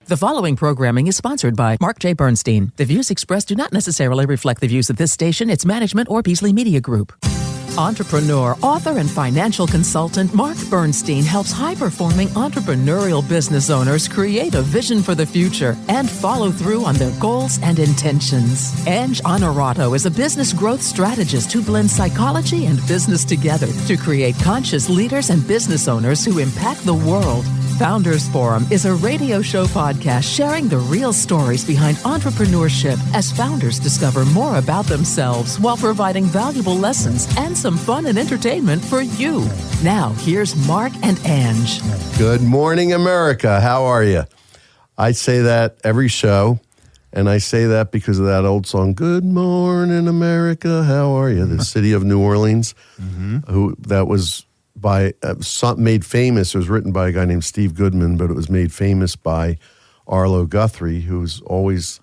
The following programming is sponsored by Mark J. Bernstein. The views expressed do not necessarily reflect the views of this station, its management, or Beasley Media Group. Entrepreneur, author, and financial consultant Mark Bernstein helps high-performing entrepreneurial business owners create a vision for the future and follow through on their goals and intentions. Ange Honorato is a business growth strategist who blends psychology and business together to create conscious leaders and business owners who impact the world. Founders Forum is a radio show podcast sharing the real stories behind entrepreneurship as founders discover more about themselves while providing valuable lessons and some fun and entertainment for you. Now, here's Mark and Ange. Good morning, America. How are you? I say that every show, and I say that because of that old song, Good Morning, America. How are you? The city of New Orleans, that was made famous. It was written by a guy named Steve Goodman, but it was made famous by Arlo Guthrie, who's always,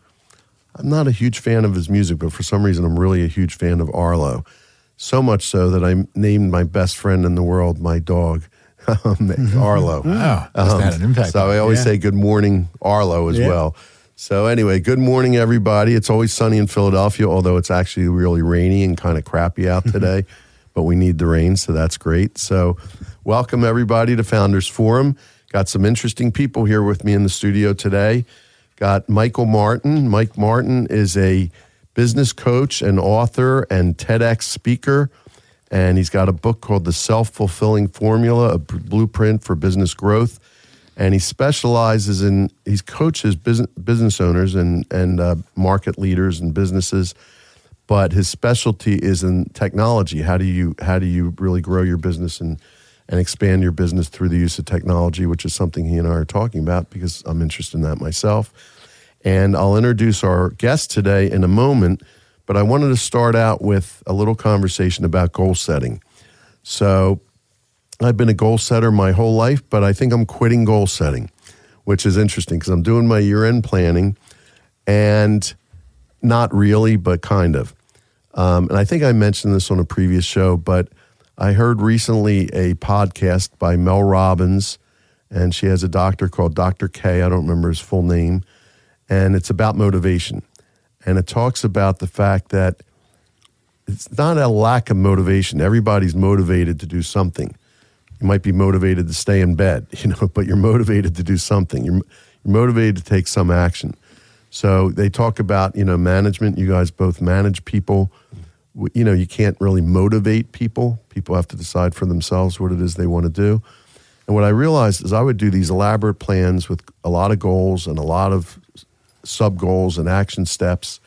I'm not a huge fan of his music, but for some reason I'm really a huge fan of Arlo. So much so that I named my best friend in the world my dog, Arlo. Wow, has that an impact? So I always say good morning, Arlo, as well. So anyway, good morning, everybody. It's always sunny in Philadelphia, although it's actually really rainy and kind of crappy out today. But we need the rain, so that's great. So welcome, everybody, to Founders Forum. Got some interesting people here with me in the studio today. Got Michael Martin. Mike Martin is a business coach and author and TEDx speaker, and he's got a book called The Self-Fulfilling Formula, a blueprint for business growth. And he specializes he coaches business owners and market leaders and businesses. But his specialty is in technology. How do you really grow your business and expand your business through the use of technology, which is something he and I are talking about because I'm interested in that myself. And I'll introduce our guest today in a moment, but I wanted to start out with a little conversation about goal setting. So I've been a goal setter my whole life, but I think I'm quitting goal setting, which is interesting because I'm doing my year-end planning and not really, but kind of. And I think I mentioned this on a previous show, but I heard recently a podcast by Mel Robbins, and she has a doctor called Dr. K. I don't remember his full name. And it's about motivation. And it talks about the fact that it's not a lack of motivation. Everybody's motivated to do something. You might be motivated to stay in bed, but you're motivated to do something. You're motivated to take some action. So they talk about, management. You guys both manage people. You can't really motivate people. People have to decide for themselves what it is they want to do. And what I realized is I would do these elaborate plans with a lot of goals and a lot of sub-goals and action steps,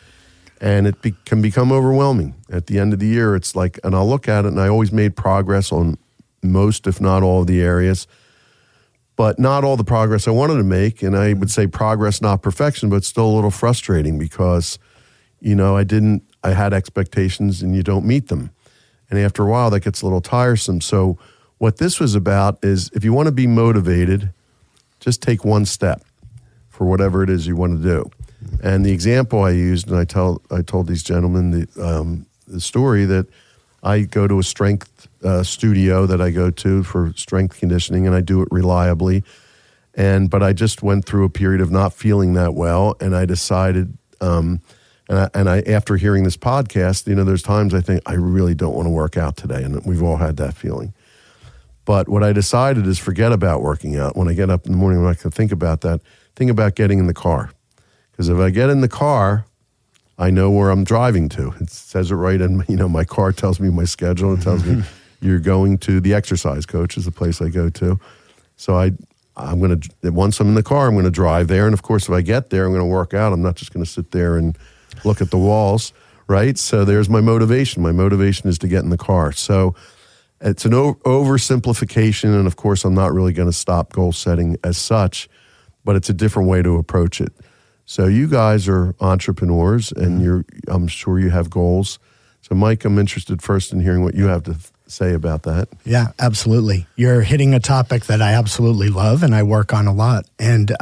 and it can become overwhelming. At the end of the year, it's like, and I'll look at it, and I always made progress on most, if not all, of the areas. But not all the progress I wanted to make, and I would say progress, not perfection, but still a little frustrating because, I had expectations and you don't meet them. And after a while, that gets a little tiresome. So what this was about is if you want to be motivated, just take one step for whatever it is you want to do. And the example I used, and I told these gentlemen the story that I go to a strength studio that I go to for strength conditioning, and I do it reliably. But I just went through a period of not feeling that well, and I decided, after hearing this podcast, there's times I think I really don't want to work out today, and we've all had that feeling. But what I decided is forget about working out. When I get up in the morning, when I can think about that, think about getting in the car. Because if I get in the car, I know where I'm driving to. It says it right, and my car tells me my schedule. It tells me you're going to the exercise coach is the place I go to. So I'm going to, once I'm in the car, I'm going to drive there. And of course, if I get there, I'm going to work out. I'm not just going to sit there and look at the walls, right? So there's my motivation. My motivation is to get in the car. So it's an oversimplification. And of course, I'm not really going to stop goal setting as such, but it's a different way to approach it. So you guys are entrepreneurs, and I'm sure you have goals. So Mike, I'm interested first in hearing what you have to say about that. Yeah, absolutely. You're hitting a topic that I absolutely love and I work on a lot. And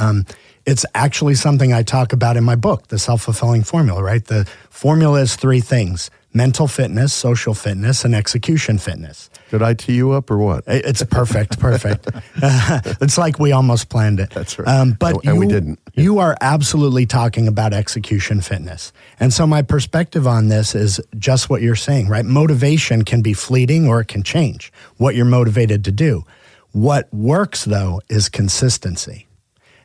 it's actually something I talk about in my book, The Self-Fulfilling Formula, right? The formula is three things: mental fitness, social fitness, and execution fitness. Did I tee you up or what? It's perfect. It's like we almost planned it. That's right. And we didn't. You are absolutely talking about execution fitness. And so my perspective on this is just what you're saying, right? Motivation can be fleeting or it can change what you're motivated to do. What works, though, is consistency.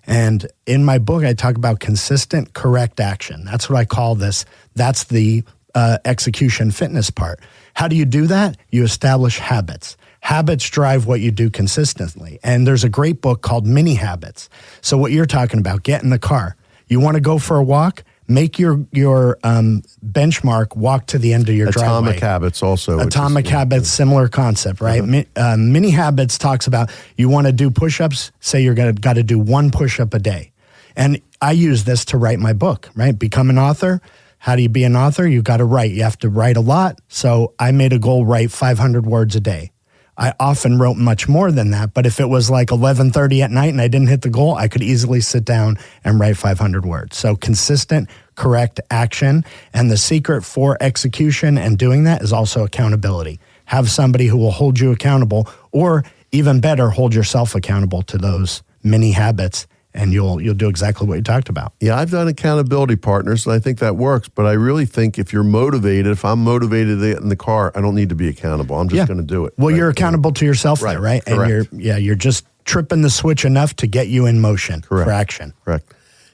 And in my book, I talk about consistent, correct action. That's what I call this. That's the execution fitness part. How do you do that? You establish habits. Habits drive what you do consistently. And there's a great book called Mini Habits. So what you're talking about, get in the car. You want to go for a walk? Make your benchmark walk to the end of your driveway. Atomic Habits also. Atomic Habits, similar concept, right? Mini Habits talks about you want to do push-ups, say you're got to do one push-up a day. And I use this to write my book, right? Become an author. How do you be an author? You got to write. You have to write a lot. So I made a goal, write 500 words a day. I often wrote much more than that, but if it was like 11:30 at night and I didn't hit the goal, I could easily sit down and write 500 words. So consistent, correct action. And the secret for execution and doing that is also accountability. Have somebody who will hold you accountable, or even better, hold yourself accountable to those mini habits, and you'll do exactly what you talked about. Yeah, I've done accountability partners, and I think that works. But I really think if you're motivated, if I'm motivated to get in the car, I don't need to be accountable. I'm just going to do it. Well, you're accountable to yourself, right? There, right? Correct. And you're just tripping the switch enough to get you in motion for action. Correct.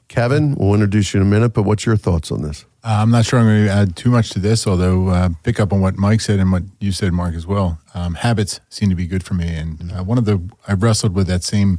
Kevin, we'll introduce you in a minute, but what's your thoughts on this? I'm not sure I'm going to add too much to this, although pick up on what Mike said and what you said, Mark, as well. Habits seem to be good for me. And I've wrestled with that same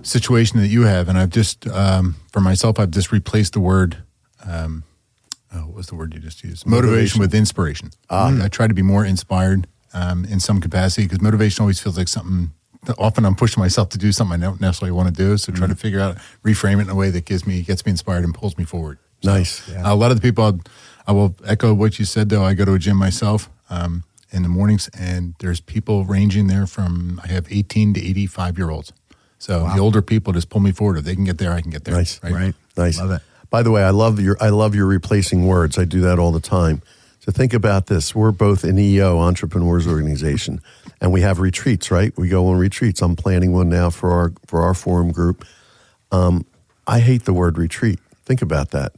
situation that you have, and I've just, for myself, I've just replaced the word, what was the word you just used? Motivation with inspiration. I try to be more inspired in some capacity, because motivation always feels like something, often I'm pushing myself to do something I don't necessarily want to do, so try to figure out, reframe it in a way that gets me inspired and pulls me forward. So, nice. A lot of the people, I will echo what you said, though. I go to a gym myself in the mornings, and there's people ranging there from, I have 18 to 85-year-olds. So the older people just pull me forward. If they can get there, I can get there. Nice, right? Nice. Love it. By the way, I love your replacing words. I do that all the time. So think about this. We're both an EO, Entrepreneurs Organization, and we have retreats, right? We go on retreats. I'm planning one now for our forum group. I hate the word retreat. Think about that.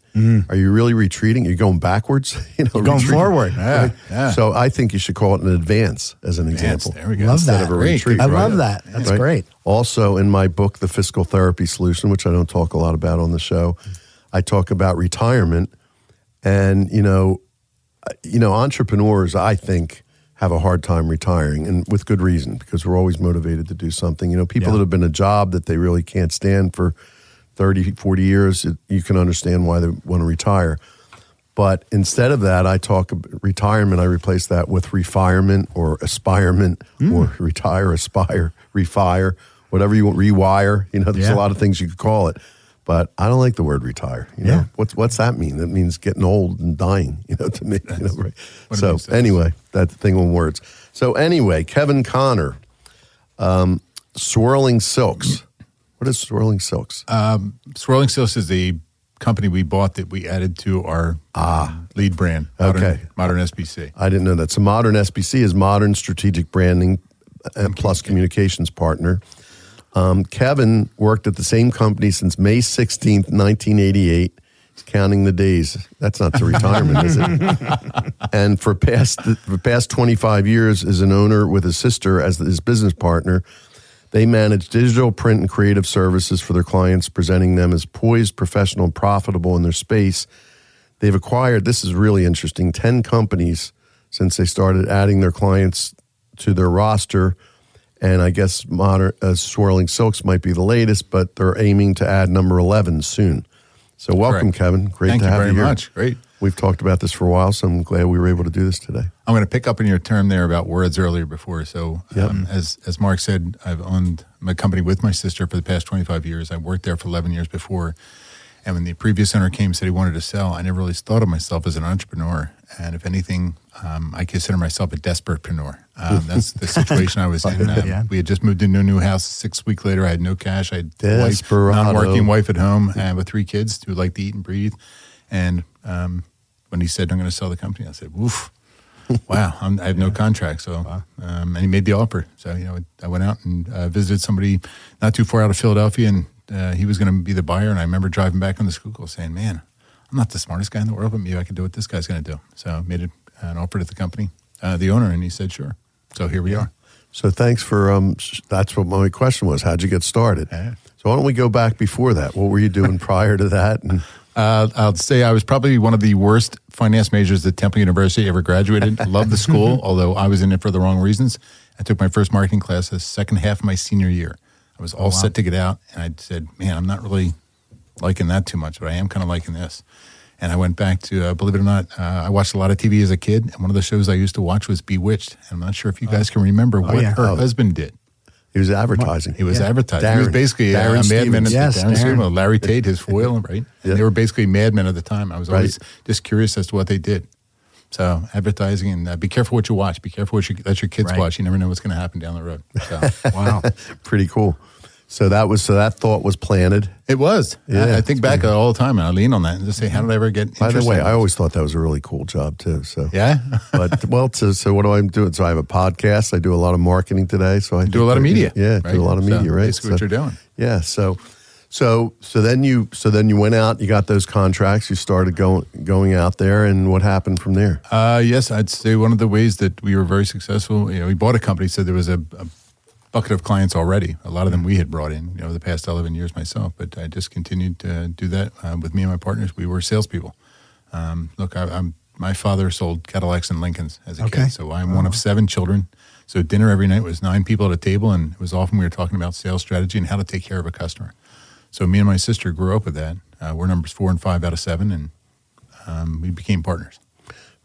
Are you really retreating? You're going backwards? You're going forward. Yeah. So I think you should call it an advance as an example. There we go. Love Instead that. of a retreat. I right? love that. That's great. Also, in my book, The Fiscal Therapy Solution, which I don't talk a lot about on the show, I talk about retirement. And, entrepreneurs, I think, have a hard time retiring, and with good reason, because we're always motivated to do something. People that have been in a job that they really can't stand for 30, 40 years, you can understand why they want to retire. But instead of that, I talk retirement, I replace that with refirement or aspirement or retire, aspire, refire, whatever you want, rewire. There's a lot of things you could call it. But I don't like the word retire. What's that mean? That means getting old and dying, to me. Right? So anyway, that's the thing on words. So anyway, Kevin Connor, Swirling Silks. What is Swirling Silks? Swirling Silks is a company we bought that we added to our lead brand, Modern SBC. I didn't know that. So Modern SBC is Modern Strategic Branding plus Communications Partner. Kevin worked at the same company since May 16th, 1988. He's counting the days. That's not the retirement, is it? And for past 25 years as an owner with his sister as his business partner, they manage digital, print, and creative services for their clients, presenting them as poised, professional, and profitable in their space. They've acquired, this is really interesting, 10 companies since they started adding their clients to their roster. And I guess Swirling Silks might be the latest, but they're aiming to add number 11 soon. So welcome, Kevin. Great to have you here. Thank you very much. Great. We've talked about this for a while, so I'm glad we were able to do this today. I'm going to pick up on your term there about words earlier before. So as Mark said, I've owned my company with my sister for the past 25 years. I worked there for 11 years before. And when the previous owner came and said he wanted to sell, I never really thought of myself as an entrepreneur. And if anything, I consider myself a desperatepreneur. That's the situation I was in. We had just moved into a new house. 6 weeks later, I had no cash. I had a non-working wife at home with 3 kids who like to eat and breathe. And when he said, I'm going to sell the company, I said, woof. wow, I have no contract. So, and he made the offer. So, I went out and visited somebody not too far out of Philadelphia, and he was going to be the buyer. And I remember driving back on the school saying, man, I'm not the smartest guy in the world, but maybe I can do what this guy's going to do. So I made an offer to the company, the owner, and he said, sure. So here we are. So thanks for, that's what my question was. How'd you get started? Yeah. So why don't we go back before that? What were you doing prior to that? And I'll say I was probably one of the worst finance majors at Temple University ever graduated. Loved the school, although I was in it for the wrong reasons. I took my first marketing class the second half of my senior year. I was all set to get out, and I said, man, I'm not really liking that too much, but I am kind of liking this. And I went back to, believe it or not, I watched a lot of TV as a kid, and one of the shows I used to watch was Bewitched. And I'm not sure if you guys can remember what her husband did. he was advertising. He was advertising. Darren. He was basically a madman. Darren. Larry Tate, his foil, right? And they were basically madmen at the time. I was always just curious as to what they did. So advertising, and be careful what you watch. Be careful what you let your kids watch. You never know what's going to happen down the road. So, wow, pretty cool. So that thought was planted. It was. Yeah, I think back all the time, and I lean on that and just say, how did I ever get interested? By the way, I always thought that was a really cool job too. So yeah, but so what do I do? So I have a podcast. I do a lot of marketing today. So I do a lot of media. Yeah, right? do a lot of media. Right. Basically, what you're doing. Yeah. So then you went out. You got those contracts. You started going out there, and what happened from there? Yes, I'd say one of the ways that we were very successful. We bought a company, so there was a bucket of clients already. A lot of them we had brought in, the past 11 years myself, but I just continued to do that with me and my partners. We were salespeople. Look, my father sold Cadillacs and Lincolns as a kid, so I'm one of 7 children. So dinner every night was 9 people at a table, and it was often we were talking about sales strategy and how to take care of a customer. So me and my sister grew up with that. We're numbers 4 and 5 out of 7, and we became partners.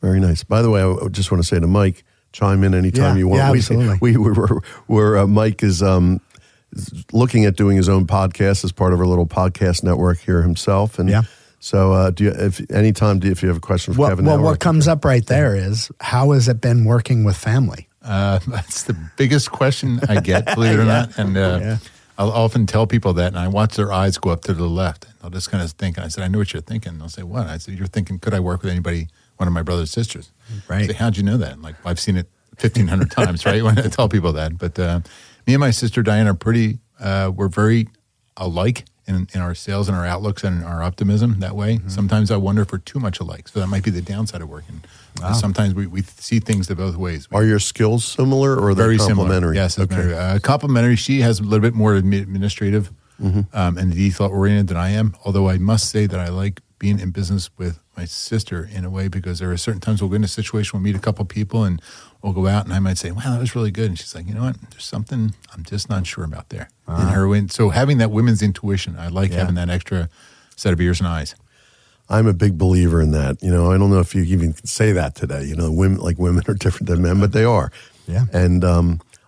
Very nice. By the way, I just want to say to Mike, chime in anytime you want. Yeah, absolutely. Mike is looking at doing his own podcast as part of our little podcast network here himself. And so if you have a question for Kevin. Well, what comes up right there is, how has it been working with family? That's the biggest question I get, believe it or not. And I'll often tell people that, and I watch their eyes go up to the left. And they'll just kind of think, and I said, I know what you're thinking. And they'll say, what? I said, you're thinking, could I work with anybody, one of my brother's sisters? Right. I say, how'd you know that? Like, I've seen it 1,500 times, right? When I tell people that. But me and my sister Diane are we're very alike in our sales and our outlooks and our optimism that way. Mm-hmm. Sometimes I wonder if we're too much alike. So that might be the downside of working. Wow. Sometimes we see things the both ways. Are your skills similar or are they complementary? Yes, okay. Complementary. She has a little bit more administrative and detail-oriented than I am, although I must say that I like being in business with my sister in a way, because there are certain times we'll go in a situation, we'll meet a couple people and we'll go out, and I might say, wow, that was really good. And she's like, you know what? There's something I'm just not sure about there. In her, so having that women's intuition, I like having that extra set of ears and eyes. I'm a big believer in that. I don't know if you even can say that today. Women are different than men, but they are. Yeah. And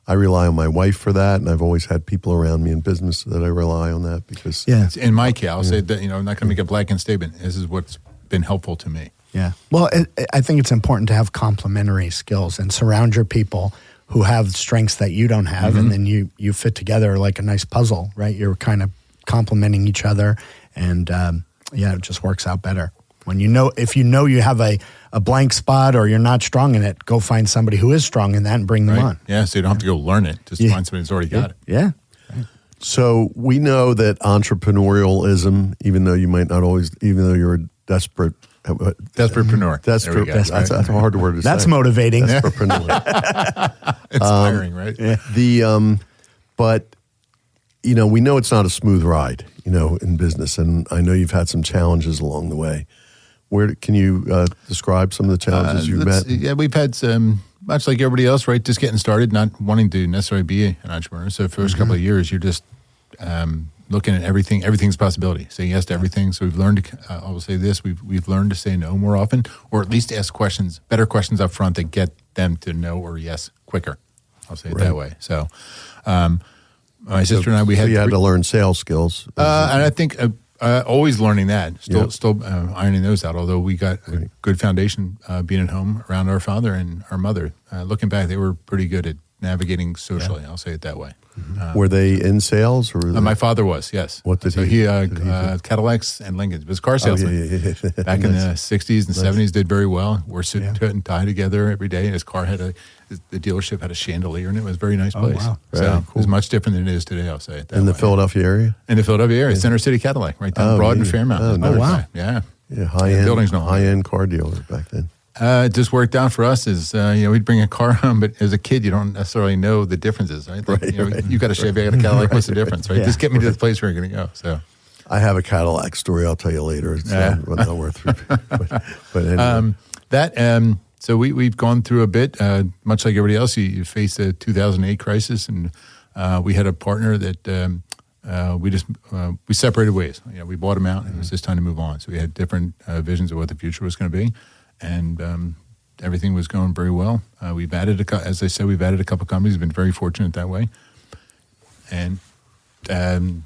I rely on my wife for that, and I've always had people around me in business that I rely on that because. Yeah. In my case, I'll say that I'm not going to make a blanket statement. This is what's been helpful to me. Yeah. Well, I think it's important to have complementary skills and surround your people who have strengths that you don't have, and then you fit together like a nice puzzle, right? You're kind of complementing each other, and it just works out better. When if you have a blank spot or you're not strong in it, go find somebody who is strong in that and bring them on. Yeah, so you don't have to go learn it. Just find somebody who's already got it. Yeah. So we know that entrepreneurialism, even though you're a desperatepreneur. That's a hard word to say. That's motivating. Desperatepreneur. Inspiring, right? Yeah. But we know it's not a smooth ride, in business, and I know you've had some challenges along the way. Where can you describe some of the challenges you've met? Yeah, we've had some, much like everybody else, right? Just getting started, not wanting to necessarily be an entrepreneur. So the first couple of years, you're just looking at everything. Everything's a possibility. Saying yes to everything. So we've learned to. I will say this: we've learned to say no more often, or at least ask better questions up front that get them to no or yes quicker. I'll say it that way. So. My sister and I, we had to learn sales skills, and I think always learning that, still ironing those out. Although we got a good foundation being at home around our father and our mother. Looking back, they were pretty good at navigating socially. I'll say it that way. Were they in sales? Or My father was, yes. What did so he he Cadillacs and Lincolns. He was a car salesman. Back in the 60s and 70s, did very well. Wore suit and tie together every day. His car had the dealership had a chandelier, and it was a very nice place. Wow. So it was much different than it is today, I'll say it that in way. the Philadelphia area? In the Philadelphia area, Center City Cadillac, right down Broad and Fairmount. Oh, nice. wow. Yeah. Yeah, building's no high-end car dealer back then. It just worked out for us. We'd bring a car home, but as a kid, you don't necessarily know the differences, right? Like, you got a Chevy, I got a Cadillac. What's the difference, right? Just get me to the place where you're going to go. So, I have a Cadillac story. I'll tell you later. It's not worth it. But anyway. So we've gone through a bit, much like everybody else. You faced the 2008 crisis, and we had a partner that we separated ways. We bought him out, and it was just time to move on. So we had different visions of what the future was going to be, and everything was going very well. We've added as I said, we've added a couple companies. We've been very fortunate that way, and then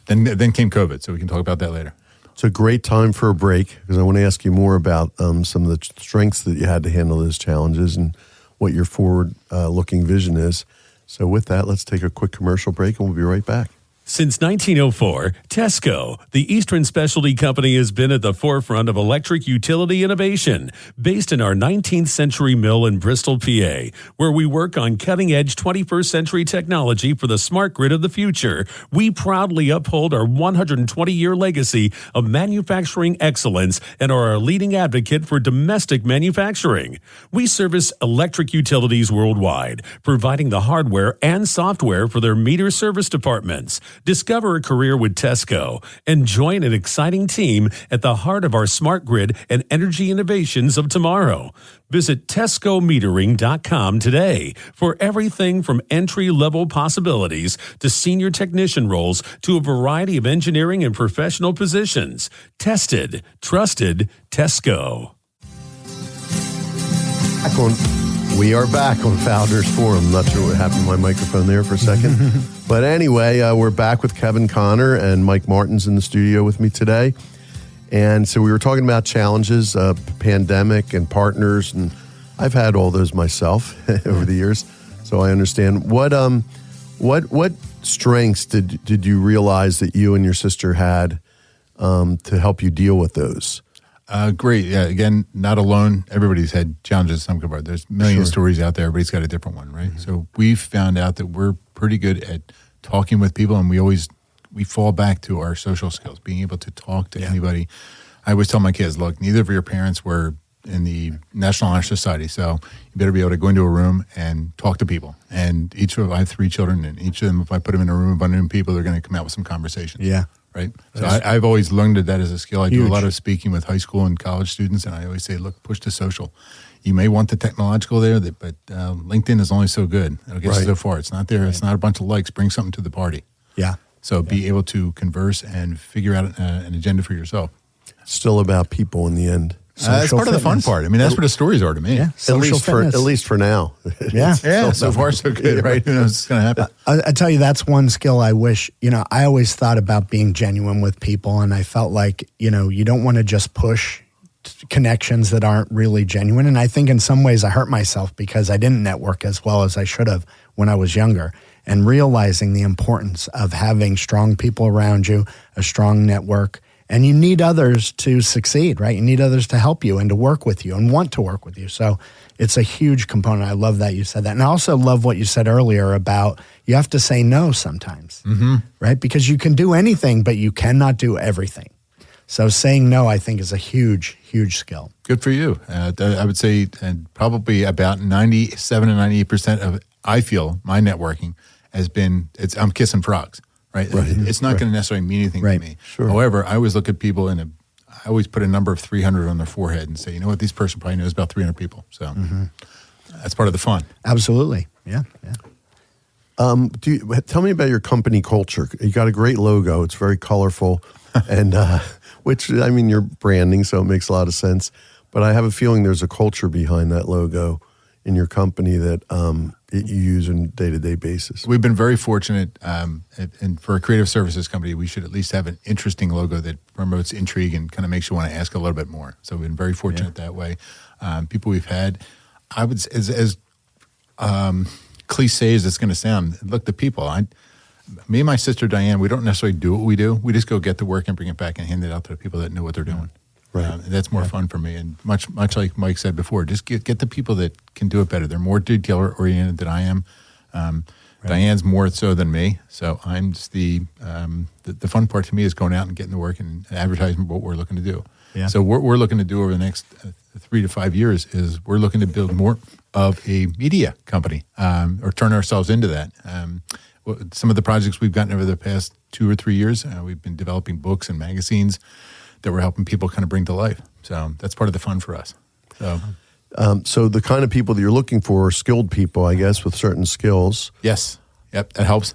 came COVID. So we can talk about that later. It's a great time for a break because I want to ask you more about some of the strengths that you had to handle those challenges and what your forward-looking vision is. So with that, let's take a quick commercial break, and we'll be right back. Since 1904, Tesco, the Eastern Specialty Company, has been at the forefront of electric utility innovation, based in our 19th century mill in Bristol, PA, where we work on cutting-edge 21st century technology for the smart grid of the future. We proudly uphold our 120-year legacy of manufacturing excellence and are a leading advocate for domestic manufacturing. We service electric utilities worldwide, providing the hardware and software for their meter service departments. Discover a career with Tesco and join an exciting team at the heart of our smart grid and energy innovations of tomorrow. Visit TescoMetering.com today for everything from entry-level possibilities to senior technician roles to a variety of engineering and professional positions. Tested, trusted, Tesco. We are back on Founders Forum. Not sure what happened to my microphone there for a second. But anyway, we're back with Kevin Connor and Mike Martin's in the studio with me today. And so we were talking about challenges, pandemic and partners, and I've had all those myself over the years, so I understand. What strengths did you realize that you and your sister had to help you deal with those? Great. Yeah. Again, not alone. Everybody's had challenges. There's a million stories out there. Everybody's got a different one, right? Mm-hmm. So we've found out that we're pretty good at talking with people, and we fall back to our social skills, being able to talk to anybody. I always tell my kids, look, neither of your parents were in the National Honor Society, so you better be able to go into a room and talk to people. And I have 3 children, and each of them, if I put them in a room of unknown people, they're going to come out with some conversation. Yeah. Right? So I've always learned that as a skill. I do a lot of speaking with high school and college students, and I always say, look, push the social. You may want the technological there, but LinkedIn is only so good. It'll get you so far. It's not there. It's not a bunch of likes. Bring something to the party. Yeah. So be able to converse and figure out an agenda for yourself. Still about people in the end. That's part of the fun part. I mean, that's what the stories are to me. Yeah. At least for now. Yeah. So far, so good, right? Who knows what's going to happen? I tell you, that's one skill I wish, I always thought about being genuine with people, and I felt like, you don't want to just push connections that aren't really genuine. And I think in some ways I hurt myself because I didn't network as well as I should have when I was younger, and realizing the importance of having strong people around you, a strong network. And you need others to succeed, right? You need others to help you and to work with you and want to work with you. So it's a huge component. I love that you said that. And I also love what you said earlier about you have to say no sometimes, right? Because you can do anything, but you cannot do everything. So saying no, I think, is a huge, huge skill. Good for you. I would say probably about 97 and 98% of, I feel, my networking has been, I'm kissing frogs. Right? It's not going to necessarily mean anything to me. Sure. However, I always look at people I always put a number of 300 on their forehead and say, you know what, this person probably knows about 300 people. So that's part of the fun. Absolutely. Yeah. Tell me about your company culture. You got a great logo. It's very colorful, and you're branding, so it makes a lot of sense. But I have a feeling there's a culture behind that logo in your company that you use on a day-to-day basis. We've been very fortunate, and for a creative services company, we should at least have an interesting logo that promotes intrigue and kind of makes you want to ask a little bit more. So we've been very fortunate that way. People we've had, I would say, as cliche as it's going to sound, look, the people, me and my sister Diane, we don't necessarily do what we do. We just go get the work and bring it back and hand it out to the people that know what they're doing. Right. And that's more fun for me. And much like Mike said before, just get the people that can do it better. They're more detail oriented than I am. Diane's more so than me. So I'm just the fun part to me is going out and getting the work and advertising what we're looking to do. Yeah. So what we're looking to do over the next 3 to 5 years is we're looking to build more of a media company or turn ourselves into that. Some of the projects we've gotten over the past 2 or 3 years, we've been developing books and magazines that we're helping people kind of bring to life. So that's part of the fun for us. So the kind of people that you're looking for are skilled people, I guess, with certain skills. Yes. Yep. That helps.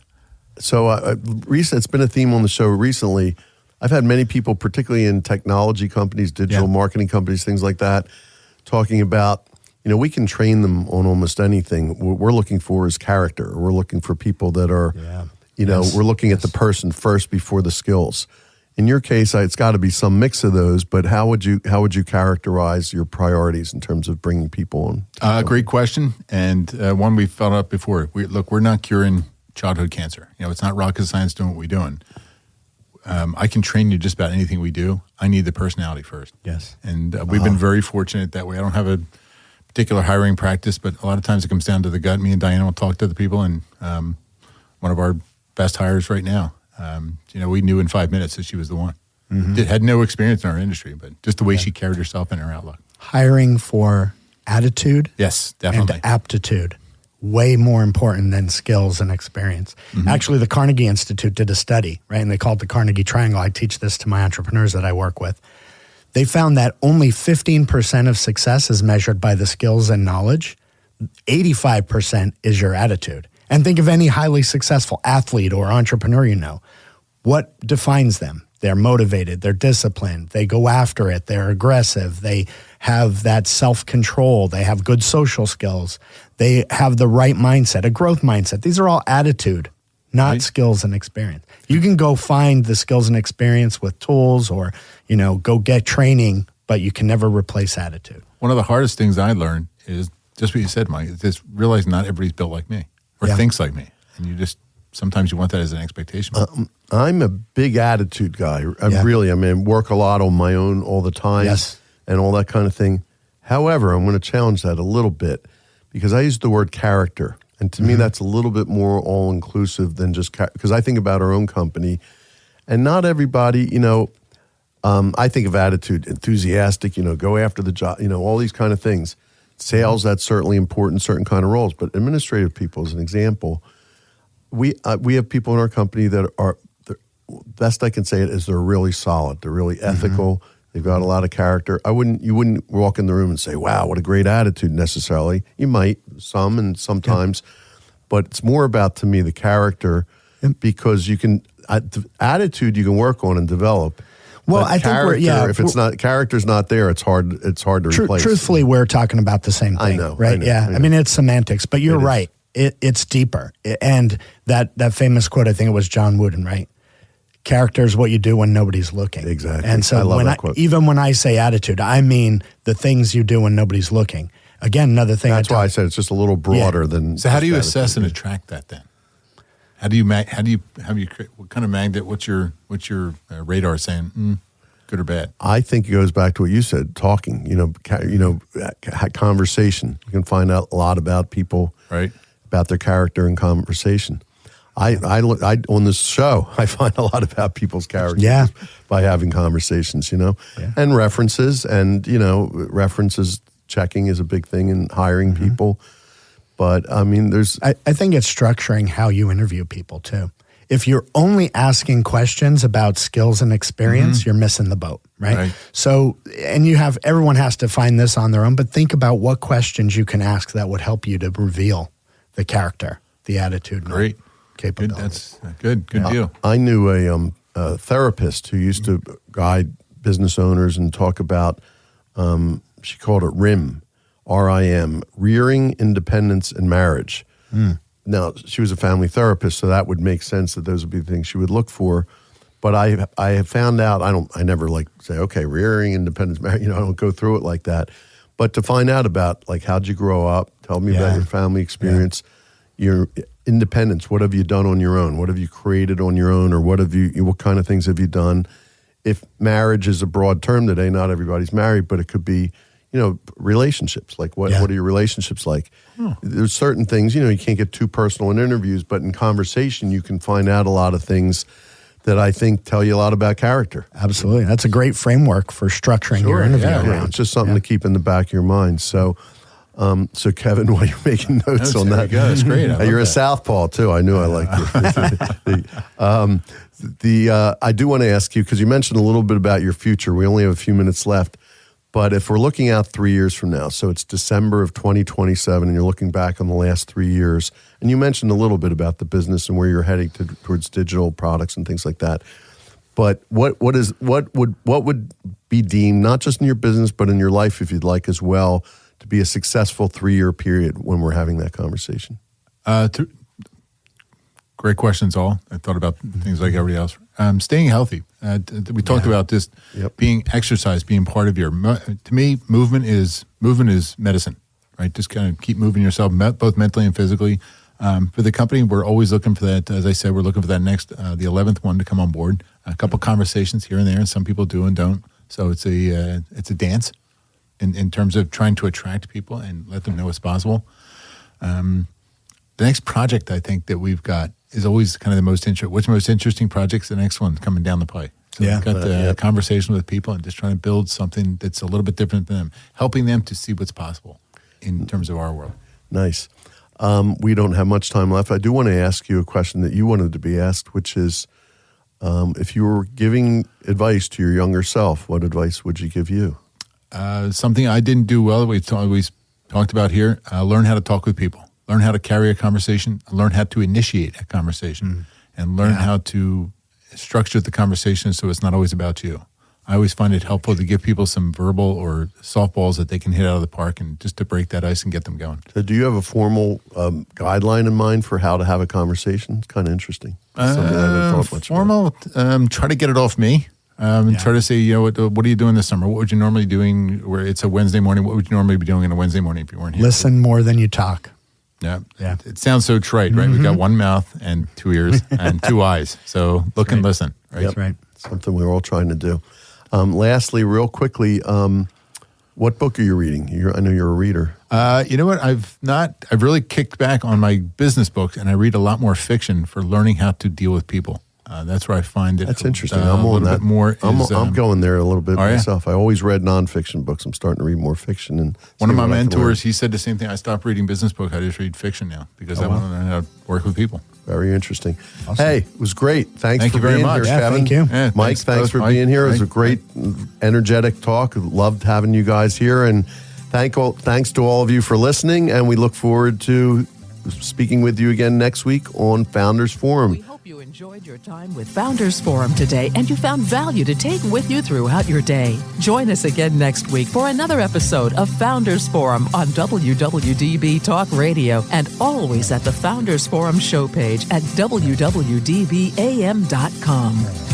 So it's been a theme on the show recently. I've had many people, particularly in technology companies, digital marketing companies, things like that, talking about, we can train them on almost anything. What we're looking for is character. We're looking for people that are, we're looking at the person first before the skills. In your case, it's got to be some mix of those, but how would you characterize your priorities in terms of bringing people on? Great question, and one we've felt out before. We're not curing childhood cancer. It's not rocket science doing what we're doing. I can train you just about anything we do. I need the personality first. Yes. And we've been very fortunate that way. I don't have a particular hiring practice, but a lot of times it comes down to the gut. Me and Diana will talk to the people, and one of our best hires right now, we knew in 5 minutes that she was the one. Mm-hmm. Had no experience in our industry, but just the way she carried herself and her outlook. Hiring for attitude, yes, definitely, and aptitude, way more important than skills and experience. Mm-hmm. Actually, the Carnegie Institute did a study, right? And they call it the Carnegie Triangle. I teach this to my entrepreneurs that I work with. They found that only 15% of success is measured by the skills and knowledge. 85% is your attitude. And think of any highly successful athlete or entrepreneur What defines them? They're motivated, they're disciplined, they go after it, they're aggressive, they have that self-control, they have good social skills, they have the right mindset, a growth mindset. These are all attitude, not skills and experience. You can go find the skills and experience with tools or, go get training, but you can never replace attitude. One of the hardest things I learned is just what you said, Mike, is just realize not everybody's built like me or thinks like me. And sometimes you want that as an expectation. I'm a big attitude guy. I work a lot on my own all the time and all that kind of thing. However, I'm going to challenge that a little bit because I use the word character. And to me, that's a little bit more all-inclusive than just because I think about our own company. And not everybody, I think of attitude, enthusiastic, go after the job, all these kind of things. Sales, that's certainly important, certain kind of roles. But administrative people, as an example, we have people in our company that are, the best I can say it is they're really solid. They're really ethical. Mm-hmm. They've got a lot of character. You wouldn't walk in the room and say, wow, what a great attitude necessarily. You might, some and sometimes, but it's more about, to me, the character because you can, attitude you can work on and develop. Well, I think if character's not there, it's hard to replace. Truthfully, we're talking about the same thing. I know, right? I mean, it's semantics, but you're right. It's deeper. And that famous quote, I think it was John Wooden, right? Character is what you do when nobody's looking. Exactly. And so even when I say attitude, I mean the things you do when nobody's looking. Again, another thing. That's why I said it's just a little broader than. So how do you assess and attract that then? What kind of magnet? What's your radar saying? Good or bad? I think it goes back to what you said. Talking, conversation. You can find out a lot about people, right? About their character and conversation. I on this show, I find a lot about people's characters by having conversations, and references, and references checking is a big thing in hiring people. But I mean, I think it's structuring how you interview people too. If you're only asking questions about skills and experience, you're missing the boat, right? So, and everyone has to find this on their own, but think about what questions you can ask that would help you to reveal the character, the attitude. Great. Capability. That's good deal. I knew a therapist who used to guide business owners and talk about, she called it RIM, R-I-M, Rearing Independence in Marriage. Now, she was a family therapist, so that would make sense that those would be the things she would look for. But I have found out, I never say, okay, rearing independence, marriage, I don't go through it like that. But to find out about, how'd you grow up? Tell me about your family experience. your independence. What have you done on your own? What have you created on your own? Or what kind of things have you done? If marriage is a broad term today, not everybody's married, but it could be, relationships. Like what are your relationships like? There's certain things, you can't get too personal in interviews, but in conversation, you can find out a lot of things that I think tell you a lot about character. Absolutely. That's a great framework for structuring your interview. Yeah. It's just something to keep in the back of your mind. So Kevin, while you're making notes on that, that's great. You're a southpaw too. I knew I liked it. I do want to ask you, because you mentioned a little bit about your future. We only have a few minutes left, but if we're looking out 3 years from now, so it's December of 2027, and you're looking back on the last 3 years, and you mentioned a little bit about the business and where you're heading towards digital products and things like that. But what would be deemed, not just in your business but in your life, if you'd like as well, to be a successful 3-year period when we're having that conversation? Great questions, all. I thought about things like everybody else. Staying healthy. We talked about this being exercise, being part of to me, movement is medicine, right? Just kind of keep moving yourself, both mentally and physically. For the company, we're always looking for that. As I said, we're looking for that next, the 11th one to come on board. A couple conversations here and there, and some people do and don't. So it's a dance in terms of trying to attract people and let them know it's possible. The next project I think that we've got is always kind of the most interesting. What's the most interesting project's the next one coming down the pike? So we've got the conversation with people and just trying to build something that's a little bit different than them, helping them to see what's possible in terms of our world. Nice. We don't have much time left. I do want to ask you a question that you wanted to be asked, which is, if you were giving advice to your younger self, what advice would you give you? Something I didn't do well, we've talked about here, learn how to talk with people, learn how to carry a conversation, learn how to initiate a conversation, and learn how to structure the conversation so it's not always about you. I always find it helpful to give people some verbal or softballs that they can hit out of the park and just to break that ice and get them going. So do you have a formal guideline in mind for how to have a conversation? It's kind of interesting. Something I haven't thought much about. Formal, try to get it off me. Try to say, what are you doing this summer? What would you normally be doing where it's a Wednesday morning? What would you normally be doing on a Wednesday morning if you weren't here? Listen more than you talk. Yeah. It sounds so trite, right? We've got one mouth and 2 ears and 2 eyes. So look and listen. Right? That's right. Something we're all trying to do. Lastly, real quickly, what book are you reading? I know you're a reader. You know what? I've really kicked back on my business books, and I read a lot more fiction for learning how to deal with people. That's where I find it. That's interesting. I'm on that. I'm going there a little bit myself. I always read nonfiction books. I'm starting to read more fiction. And one of my mentors, he said the same thing. I stopped reading business books. I just read fiction now because I want to learn how to work with people. Very interesting. Awesome. Hey, it was great. Thank you for very being much. here, Kevin. Thank you. Yeah, Mike, thanks for being here. It was a great, energetic talk. Loved having you guys here. And thanks to all of you for listening. And we look forward to speaking with you again next week on Founders Forum. We hope you enjoyed your time with Founders Forum today and you found value to take with you throughout your day. Join us again next week for another episode of Founders Forum on WWDB Talk Radio and always at the Founders Forum show page at WWDBAM.com.